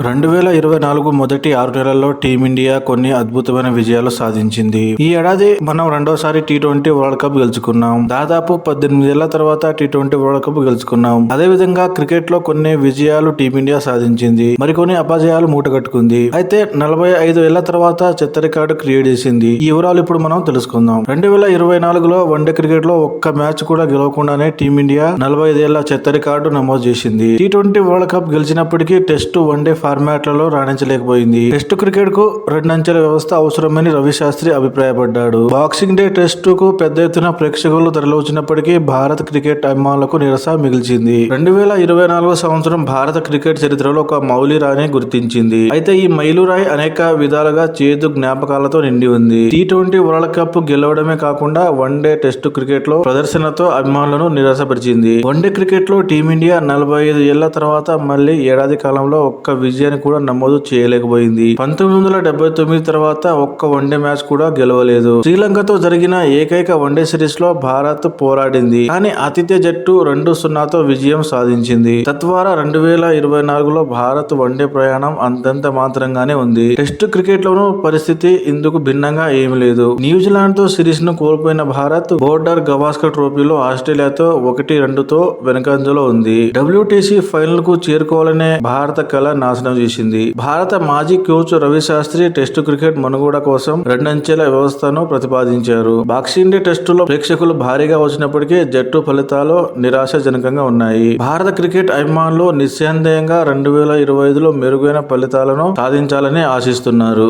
2024 మొదటి 6 నెలల్లో టీమిండియా కొన్ని అద్భుతమైన విజయాలు సాధించింది. ఈ ఏడాది మనం రెండోసారి టీ20 వరల్డ్ కప్ గెలుచుకున్నాం. దాదాపు 18 ఏళ్ల తర్వాత టీ20 వరల్డ్ కప్ గెలుచుకున్నాం. అదేవిధంగా క్రికెట్ లో కొన్ని విజయాలు టీమిండియా సాధించింది. మరికొన్ని అపజయాలు మూటగట్టుకుంది. అయితే 45 ఏళ్ల తర్వాత చెత్త రికార్డు క్రియేట్ చేసింది. ఈ వివరాలు ఇప్పుడు మనం తెలుసుకుందాం. 2024లో వన్డే క్రికెట్ లో ఒక్క మ్యాచ్ కూడా గెలవకుండానే టీమిండియా 45 ఏళ్ల చెత్త రికార్డు నమోదు చేసింది. టీ20 వరల్డ్ కప్ గెలిచినప్పటికీ టెస్ట్ వన్డే ఫార్మాట్లలో రాణించలేకపోయింది. టెస్టు క్రికెట్ కు రెండంచెల వ్యవస్థ అవసరమని రవి శాస్త్రి అభిప్రాయపడ్డాడు. బాక్సింగ్ డే టెస్టు కు పెద్ద ఎత్తున ప్రేక్షకులు తరలివచ్చినప్పటికీ భారత క్రికెట్ అభిమానులకు నిరస మిగిల్చింది. 2024 సంవత్సరం భారత క్రికెట్ చరిత్రలో ఒక మైలురాయిని గుర్తించింది. అయితే ఈ మైలురాయి అనేక విధాలుగా చేదు జ్ఞాపకాలతో నిండి ఉంది. టీ20 వరల్డ్ కప్ గెలవడమే కాకుండా వన్డే టెస్టు క్రికెట్ లో ప్రదర్శనతో అభిమానులను నిరాశపరిచింది. వన్డే క్రికెట్ లో టీమిండియా 45 ఏళ్ల తర్వాత మళ్లీ ఏడాది కాలంలో ఒక్క విజయాన్ని కూడా నమోదు చేయలేకపోయింది. 1979 తర్వాత ఒక్క వన్డే మ్యాచ్ కూడా గెలవలేదు. శ్రీలంకతో జరిగిన ఏకైక వన్డే సిరీస్ లో భారత్ పోరాడింది. కానీ ఆతిథ్య జట్టు 2-0తో విజయం సాధించింది. తద్వారా 2024లో భారత్ వన్డే ప్రయాణం అంతంత మాత్రంగానే ఉంది. టెస్టు క్రికెట్ లోనూ పరిస్థితి ఇందుకు భిన్నంగా ఏమీ లేదు. న్యూజిలాండ్ తో సిరీస్ ను కోల్పోయిన భారత్ బోర్డర్ గవాస్కర్ ట్రోఫీలో ఆస్ట్రేలియాతో 1-2తో వెనుకంజలో ఉంది. WTC ఫైనల్ కు చేరుకోవాలనే భారత కళ నాశనం చేసింది. భారత మాజీ coach Ravi Shastri test cricket మనుగడ కోసం రెండంచెల వ్యవస్థను ప్రతిపాదించారు. బాక్సింగ్ డే టెస్టులో ప్రేక్షకులు భారీగా వచ్చినప్పటికీ జట్టు ఫలితాలు నిరాశాజనకంగా ఉన్నాయి. భారత క్రికెట్ అభిమానులు నిస్సందేహంగా 2025లో మెరుగైన ఫలితాలను సాధించాలని ఆశిస్తున్నారు.